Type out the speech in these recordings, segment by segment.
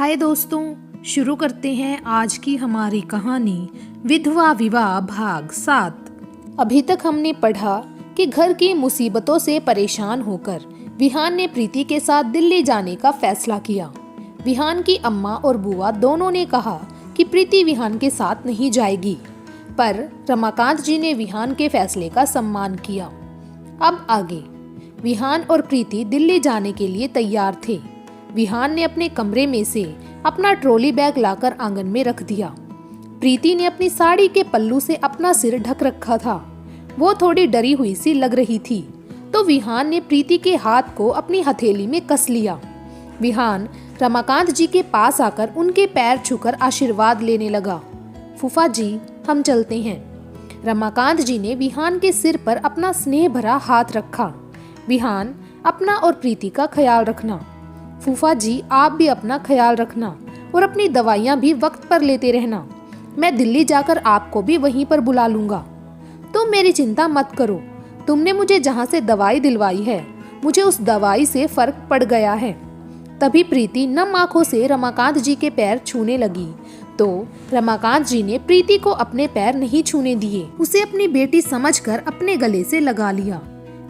हाय दोस्तों, शुरू करते हैं आज की हमारी कहानी विधवा विवाह भाग 7। अभी तक हमने पढ़ा कि घर की मुसीबतों से परेशान होकर विहान ने प्रीति के साथ दिल्ली जाने का फैसला किया। विहान की अम्मा और बुआ दोनों ने कहा कि प्रीति विहान के साथ नहीं जाएगी, पर रमाकांत जी ने विहान के फैसले का सम्मान किया। अब आगे विहान और प्रीति दिल्ली जाने के लिए तैयार थे। विहान ने अपने कमरे में से अपना ट्रॉली बैग लाकर आंगन में रख दिया। प्रीति ने अपनी साड़ी के पल्लू से अपना सिर ढक रखा था। वो थोड़ी डरी हुई सी लग रही थी, तो विहान ने प्रीति के हाथ को अपनी हथेली में कस लिया। विहान रमाकांत जी के पास आकर उनके पैर छूकर आशीर्वाद लेने लगा। फूफा जी, हम चलते हैं। रमाकांत जी ने विहान के सिर पर अपना स्नेह भरा हाथ रखा। विहान, अपना और प्रीति का ख्याल रखना। फूफा जी, आप भी अपना ख्याल रखना और अपनी दवाइयाँ भी वक्त पर लेते रहना। मैं दिल्ली जाकर आपको भी वहीं पर बुला लूँगा। तुम मेरी चिंता मत करो। तुमने मुझे जहाँ से दवाई दिलवाई है, मुझे उस दवाई से फर्क पड़ गया है। तभी प्रीति नम आंखों से रमाकांत जी के पैर छूने लगी, तो रमाकांत जी ने प्रीति को अपने पैर नहीं छूने दिए। उसे अपनी बेटी समझकर अपने गले से लगा लिया।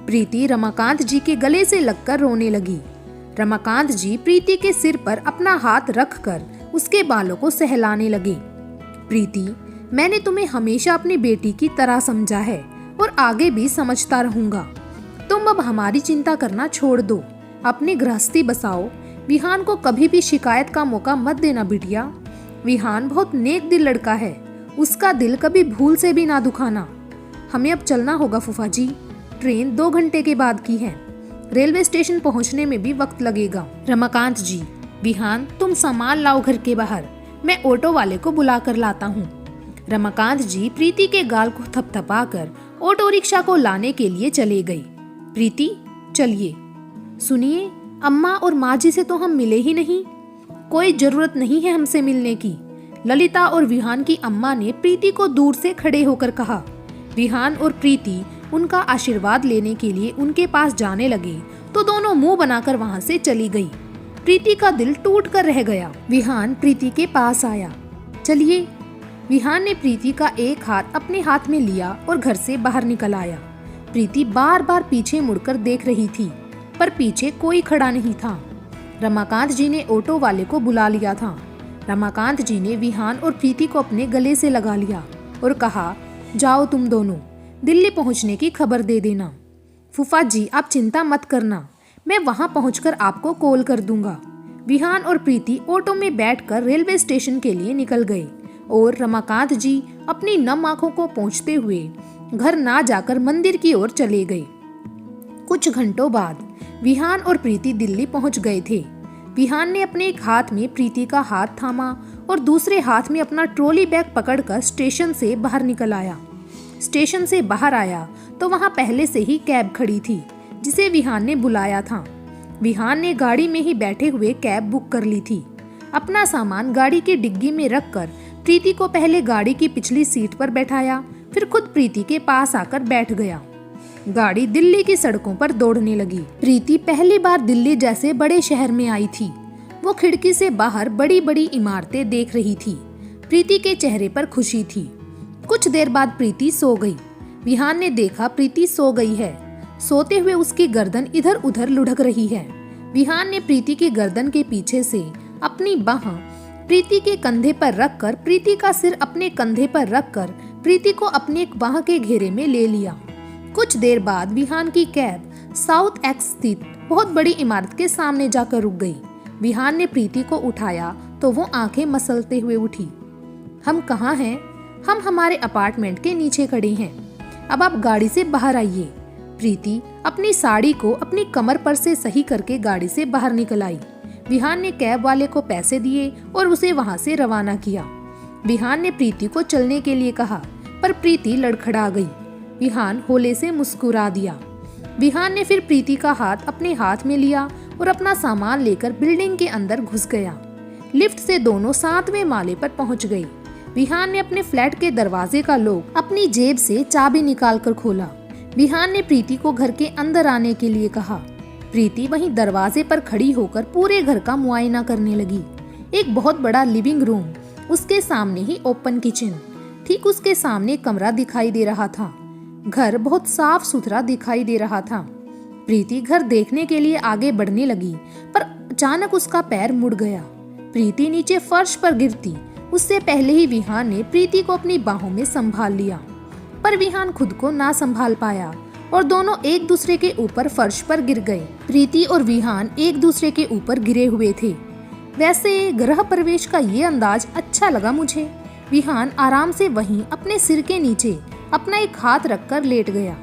प्रीति रमाकांत जी के गले से लगकर रोने लगी। रमाकांत जी प्रीति के सिर पर अपना हाथ रखकर उसके बालों को सहलाने लगे। प्रीति, मैंने तुम्हें हमेशा अपनी बेटी की तरह समझा है और आगे भी समझता रहूंगा। तुम अब हमारी चिंता करना छोड़ दो, अपनी गृहस्थी बसाओ। विहान को कभी भी शिकायत का मौका मत देना बिटिया। विहान बहुत नेक दिल लड़का है, उसका दिल कभी भूल से भी ना दुखाना। हमें अब चलना होगा फूफा जी, ट्रेन 2 घंटे के बाद की है। रेलवे स्टेशन पहुंचने में भी वक्त लगेगा। रमाकांत जी, विहान, तुम सामान लाओ घर के बाहर, मैं ऑटो वाले को बुला कर लाता हूँ। रमाकांत जी प्रीति के गाल को थपथपाकर ऑटो रिक्शा को लाने के लिए चले गई। प्रीति, चलिए। सुनिए, अम्मा और माँ जी से तो हम मिले ही नहीं। कोई जरूरत नहीं है हमसे मिलने की। ललिता और विहान की अम्मा ने प्रीति को दूर से खड़े होकर कहा। विहान और प्रीति उनका आशीर्वाद लेने के लिए उनके पास जाने लगे, तो दोनों मुंह बनाकर वहां से चली गई। प्रीति का दिल टूट कर रह गया। विहान प्रीति के पास आया। चलिए। विहान ने प्रीति का एक हाथ अपने हाथ में लिया और घर से बाहर निकल आया। प्रीति बार बार पीछे मुड़कर देख रही थी, पर पीछे कोई खड़ा नहीं था। रमाकांत जी ने ऑटो वाले को बुला लिया था। रमाकांत जी ने विहान और प्रीति को अपने गले से लगा लिया और कहा, जाओ तुम दोनों, दिल्ली पहुंचने की खबर दे देना। फूफा जी, आप चिंता मत करना, मैं वहां पहुंचकर आपको कॉल कर दूंगा। विहान और प्रीति ऑटो में बैठकर रेलवे स्टेशन के लिए निकल गए और रमाकांत जी अपनी नम आंखों को पोंछते हुए घर ना जाकर मंदिर की ओर चले गए। कुछ घंटों बाद विहान और प्रीति दिल्ली पहुंच गए थे। विहान ने अपने एक हाथ में प्रीति का हाथ थामा और दूसरे हाथ में अपना ट्रॉली बैग पकड़कर स्टेशन से बाहर निकल आया। स्टेशन से बाहर आया तो वहां पहले से ही कैब खड़ी थी, जिसे विहान ने बुलाया था। विहान ने गाड़ी में ही बैठे हुए कैब बुक कर ली थी। अपना सामान गाड़ी की डिग्गी में रखकर प्रीति को पहले गाड़ी की पिछली सीट पर बैठाया, फिर खुद प्रीति के पास आकर बैठ गया। गाड़ी दिल्ली की सड़कों पर दौड़ने लगी। प्रीति पहली बार दिल्ली जैसे बड़े शहर में आई थी। वो खिड़की से बाहर बड़ी बड़ी इमारतें देख रही थी। प्रीति के चेहरे पर खुशी थी। कुछ देर बाद प्रीति सो गई। विहान ने देखा प्रीति सो गई है। सोते हुए उसकी गर्दन इधर उधर लुढ़क रही है। विहान ने प्रीति की गर्दन के पीछे से अपनी बाह प्रीति के कंधे पर रखकर प्रीति का सिर अपने कंधे पर रखकर प्रीति को अपने एक बाह के घेरे में ले लिया। कुछ देर बाद विहान की कैब साउथ एक्स स्थित बहुत बड़ी इमारत के सामने जाकर रुक गई। विहान ने प्रीति को उठाया तो वो आंखें मसलते हुए उठी। हम कहाँ हैं? हम हमारे अपार्टमेंट के नीचे खड़े हैं। अब आप गाड़ी से बाहर आइए। प्रीति अपनी साड़ी को अपनी कमर पर से सही करके गाड़ी से बाहर निकल आई। विहान ने कैब वाले को पैसे दिए और उसे वहां से रवाना किया। विहान ने प्रीति को चलने के लिए कहा, पर प्रीति लड़खड़ा गई। विहान होले से मुस्कुरा दिया। विहान ने फिर प्रीति का हाथ अपने हाथ में लिया और अपना सामान लेकर बिल्डिंग के अंदर घुस गया। लिफ्ट से दोनों 7वें माले पर पहुंच गए। विहान ने अपने फ्लैट के दरवाजे का लॉक अपनी जेब से चाबी निकालकर खोला। विहान ने प्रीति को घर के अंदर आने के लिए कहा। प्रीति वहीं दरवाजे पर खड़ी होकर पूरे घर का मुआयना करने लगी। एक बहुत बड़ा लिविंग रूम, उसके सामने ही ओपन किचन, ठीक उसके सामने कमरा दिखाई दे रहा था। घर बहुत साफ सुथरा दिखाई दे रहा था। प्रीति घर देखने के लिए आगे बढ़ने लगी, पर अचानक उसका पैर मुड़ गया। प्रीति नीचे फर्श पर गिरती उससे पहले ही विहान ने प्रीति को अपनी बाहों में संभाल लिया, पर विहान खुद को ना संभाल पाया और दोनों एक दूसरे के ऊपर फर्श पर गिर गए। प्रीति और विहान एक दूसरे के ऊपर गिरे हुए थे। वैसे गृह प्रवेश का ये अंदाज अच्छा लगा मुझे। विहान आराम से वहीं अपने सिर के नीचे अपना एक हाथ रखकर लेट गया।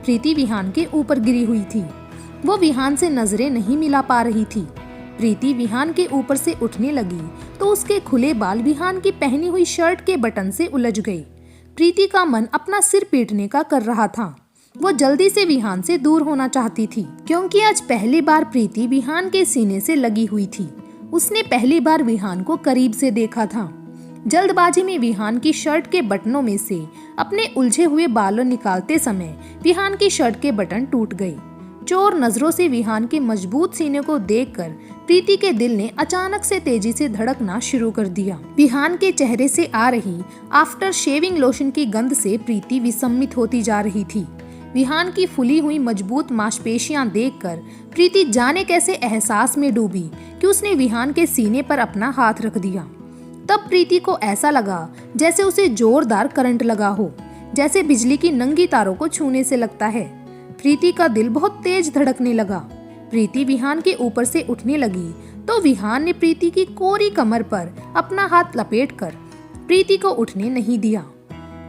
प्रीति विहान के ऊपर गिरी हुई थी। वो विहान से नजरें नहीं मिला पा रही थी। प्रीति विहान के ऊपर से उठने लगी तो उसके खुले बाल विहान की पहनी हुई शर्ट के बटन से उलझ गए। प्रीति का मन अपना सिर पीटने का कर रहा था। वो जल्दी से विहान से दूर होना चाहती थी, क्योंकि आज पहली बार प्रीति विहान के सीने से लगी हुई थी। उसने पहली बार विहान को करीब से देखा था। जल्दबाजी में विहान की शर्ट के बटनों में से अपने उलझे हुए बालों निकालते समय विहान की शर्ट के बटन टूट गए। चोर नजरों से विहान के मजबूत सीने को देखकर प्रीति के दिल ने अचानक से तेजी से धड़कना शुरू कर दिया। विहान के चेहरे से आ रही आफ्टर शेविंग लोशन की गंध से प्रीति विसम्मित होती जा रही थी। विहान की फुली हुई मजबूत मांसपेशियां देखकर प्रीति जाने कैसे एहसास में डूबी कि उसने विहान के सीने पर अपना हाथ रख दिया। तब प्रीति को ऐसा लगा जैसे उसे जोरदार करंट लगा हो, जैसे बिजली की नंगी तारों को छूने से लगता है। प्रीति का दिल बहुत तेज धड़कने लगा। प्रीति विहान के ऊपर से उठने लगी तो विहान ने प्रीति की कोरी कमर पर अपना हाथ लपेटकर प्रीति को उठने नहीं दिया।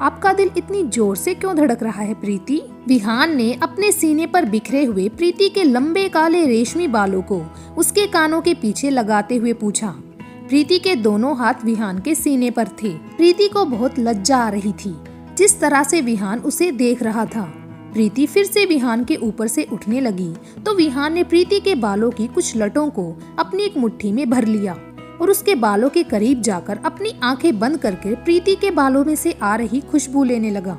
आपका दिल इतनी जोर से क्यों धड़क रहा है प्रीति? विहान ने अपने सीने पर बिखरे हुए प्रीति के लंबे काले रेशमी बालों को उसके कानों के पीछे लगाते हुए पूछा। प्रीति के दोनों हाथ विहान के सीने पर थे। प्रीति को बहुत लज्जा आ रही थी जिस तरह से विहान उसे देख रहा था। प्रीति फिर से विहान के ऊपर से उठने लगी तो विहान ने प्रीति के बालों की कुछ लटों को अपनी एक मुट्ठी में भर लिया और उसके बालों के करीब जाकर अपनी आंखें बंद करके प्रीति के बालों में से आ रही खुशबू लेने लगा।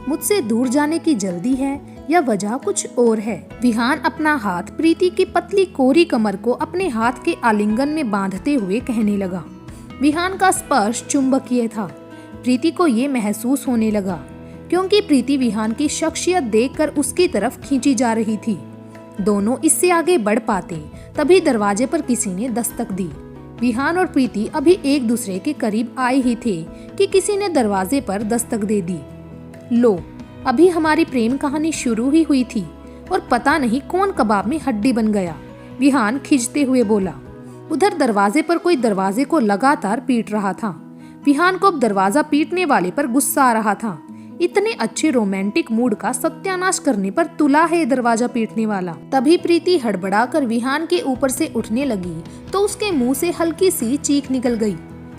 मुझसे दूर जाने की जल्दी है या वजह कुछ और है? विहान अपना हाथ प्रीति की पतली कोरी कमर को अपने हाथ के आलिंगन में बांधते हुए कहने लगा। विहान का स्पर्श चुंबकीय था। प्रीति को ये महसूस होने लगा क्योंकि प्रीति विहान की शख्सियत देखकर उसकी तरफ खींची जा रही थी। दोनों इससे आगे बढ़ पाते तभी दरवाजे पर किसी ने दस्तक दी। विहान और प्रीति अभी एक दूसरे के करीब आए ही थे कि किसी ने दरवाजे पर दस्तक दे दी। लो, अभी हमारी प्रेम कहानी शुरू ही हुई थी और पता नहीं कौन कबाब में हड्डी बन गया, विहान खिंचते हुए बोला। उधर दरवाजे पर कोई दरवाजे को लगातार पीट रहा था। विहान को अब दरवाजा पीटने वाले पर गुस्सा आ रहा था। इतने अच्छे रोमांटिक मूड का सत्यानाश करने पर तुला है दरवाजा पीटने वाला। तभी प्रीति हड़बड़ाकर विहान के ऊपर से उठने लगी तो उसके मुंह से हल्की सी चीख निकल गई,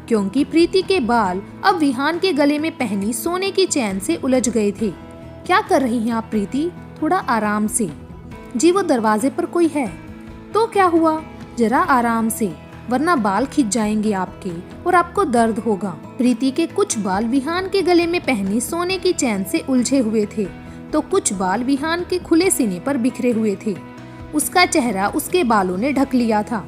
क्योंकि प्रीति के बाल अब विहान के गले में पहनी सोने की चैन से उलझ गए थे। क्या कर रही हैं आप प्रीति? थोड़ा आराम से। जी वो दरवाजे पर कोई है। तो क्या हुआ? जरा आराम से, वरना बाल खिंच जाएंगे आपके और आपको दर्द होगा। प्रीति के कुछ बाल विहान के गले में पहनी सोने की चैन से उलझे हुए थे तो कुछ बाल विहान के खुले सीने पर बिखरे हुए थे। उसका चेहरा उसके बालों ने ढक लिया था।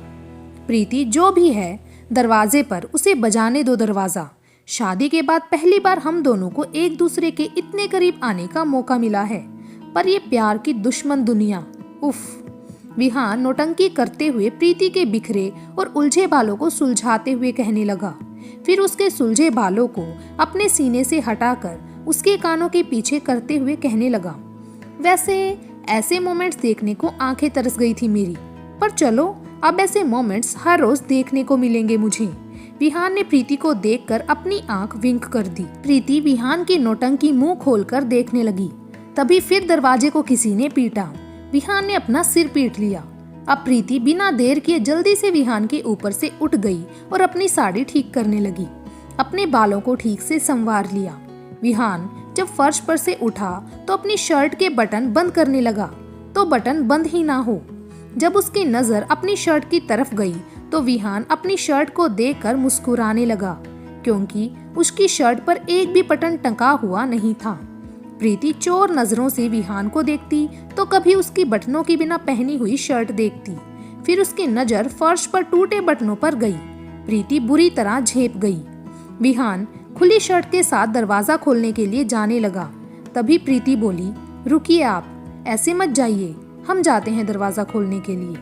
प्रीति जो भी है, दरवाजे पर उसे बजाने दो दरवाजा। शादी के बाद पहली बार हम दोनों को एक दूसरे के इतने करीब आने का मौका मिला है, पर ये प्यार की दुश्मन दुनिया, उफ। विहान नौटंकी करते हुए प्रीति के बिखरे और उलझे बालों को सुलझाते हुए कहने लगा। फिर उसके सुलझे बालों को अपने सीने से हटाकर उसके कानों के पीछे करते हुए कहने लगा। वैसे ऐसे मोमेंट्स देखने को आंखें तरस गई थी मेरी, पर चलो अब ऐसे मोमेंट्स हर रोज देखने को मिलेंगे मुझे। विहान ने प्रीति को देखकर अपनी आंख विंक कर दी। प्रीति विहान की नौटंकी मुंह खोलकर देखने लगी। तभी फिर दरवाजे को किसी ने पीटा। विहान ने अपना सिर पीट लिया। अब प्रीति बिना देर किए जल्दी से विहान के ऊपर से उठ गई और अपनी साड़ी ठीक करने लगी। अपने बालों को ठीक से संवार लिया। विहान जब फर्श पर से उठा तो अपनी शर्ट के बटन बंद करने लगा तो बटन बंद ही ना हो। जब उसकी नजर अपनी शर्ट की तरफ गई तो विहान अपनी शर्ट को देखकर मुस्कुराने लगा, क्योंकि उसकी शर्ट पर एक भी बटन टंगा हुआ नहीं था। प्रीति चोर नजरों से विहान को देखती तो कभी उसकी बटनों की बिना पहनी हुई शर्ट देखती, फिर उसकी नजर फर्श पर टूटे बटनों पर गई। प्रीति बुरी तरह झेप गई। विहान खुली शर्ट के साथ दरवाजा खोलने के लिए जाने लगा। तभी प्रीति बोली, रुकिए, आप ऐसे मत जाइए, हम जाते हैं दरवाजा खोलने के लिए।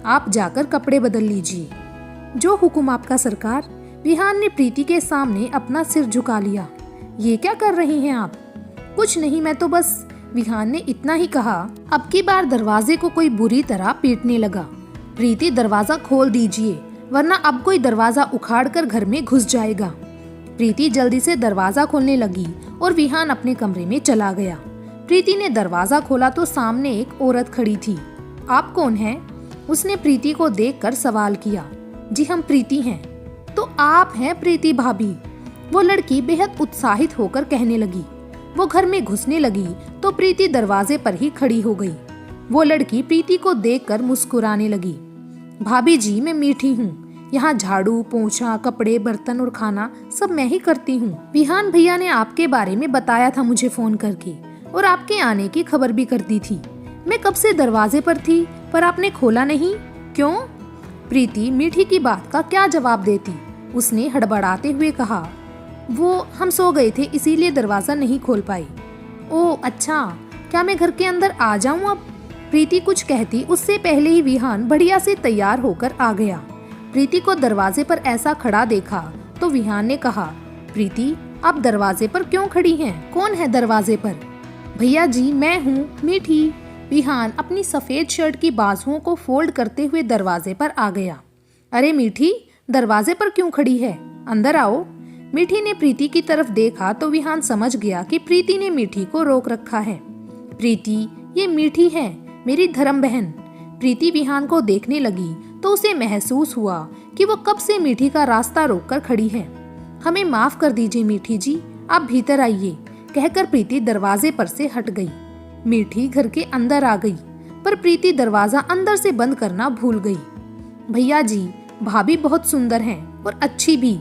आप जाकर कपड़े बदल लीजिए। जो हुक्म आपका सरकार। विहान ने प्रीति के सामने अपना सिर झुका लिया। ये क्या कर रही हैं आप? कुछ नहीं, मैं तो बस। विहान ने इतना ही कहा। अब की बार दरवाजे को कोई बुरी तरह पीटने लगा। प्रीति, दरवाजा खोल दीजिए, वरना अब कोई दरवाजा उखाड़ कर घर में घुस जाएगा। प्रीति जल्दी से दरवाजा खोलने लगी और विहान अपने कमरे में चला गया। प्रीति ने दरवाजा खोला तो सामने एक औरत खड़ी थी। आप कौन हैं? उसने प्रीति को देखकर सवाल किया। जी हम प्रीति हैं। तो आप हैं प्रीति भाभी? वो लड़की बेहद उत्साहित होकर कहने लगी। वो घर में घुसने लगी तो प्रीति दरवाजे पर ही खड़ी हो गई। वो लड़की प्रीति को देखकर मुस्कुराने लगी। भाभी जी, मैं मीठी हूँ। यहाँ झाड़ू, पोंछा, कपड़े, बर्तन और खाना सब मैं ही करती हूँ। विहान भैया ने आपके बारे में बताया था मुझे फोन करके, और आपके आने की खबर भी कर दी थी। मैं कब से दरवाजे पर थी, पर आपने खोला नहीं, क्यों? प्रीति मीठी की बात का क्या जवाब देती। उसने हड़बड़ाते हुए कहा, वो हम सो गए थे, इसीलिए दरवाजा नहीं खोल पाई। ओह अच्छा, क्या मैं घर के अंदर आ जाऊं अब? प्रीति कुछ कहती उससे पहले ही विहान बढ़िया से तैयार होकर आ गया। प्रीति को दरवाजे पर ऐसा खड़ा देखा तो विहान ने कहा, प्रीति आप दरवाजे पर क्यों खड़ी हैं? कौन है दरवाजे पर? भैया जी, मैं हूँ, मीठी। विहान अपनी सफेद शर्ट की बाजुओं को फोल्ड करते हुए दरवाजे पर आ गया। अरे मीठी, दरवाजे पर क्यों खड़ी है? अंदर आओ। मीठी ने प्रीति की तरफ देखा तो विहान समझ गया कि प्रीति ने मीठी को रोक रखा है। प्रीति, ये मीठी है, मेरी धर्म बहन। प्रीति विहान को देखने लगी तो उसे महसूस हुआ कि वो कब से मीठी का रास्ता रोककर खड़ी है। हमें माफ कर दीजिए मीठी जी, आप भीतर आइए, कहकर प्रीति दरवाजे पर से हट गई। मीठी घर के अंदर आ गई, पर प्रीति दरवाजा अंदर से बंद करना भूल गई। भैया जी, भाभी बहुत सुंदर हैं और अच्छी भी।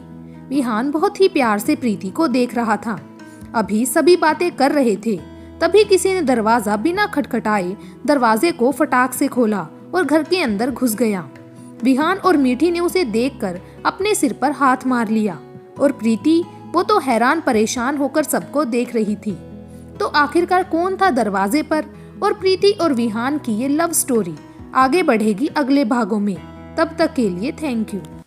विहान बहुत ही प्यार से प्रीति को देख रहा था। अभी सभी बातें कर रहे थे, तभी किसी ने दरवाजा बिना खटखटाए दरवाजे को फटाक से खोला और घर के अंदर घुस गया। विहान और मीठी ने उसे देखकर अपने सिर पर हाथ मार लिया, और प्रीति, वो तो हैरान परेशान होकर सबको देख रही थी। तो आखिरकार कौन था दरवाजे पर? और प्रीति और विहान की ये लव स्टोरी आगे बढ़ेगी अगले भागों में। तब तक के लिए थैंक यू।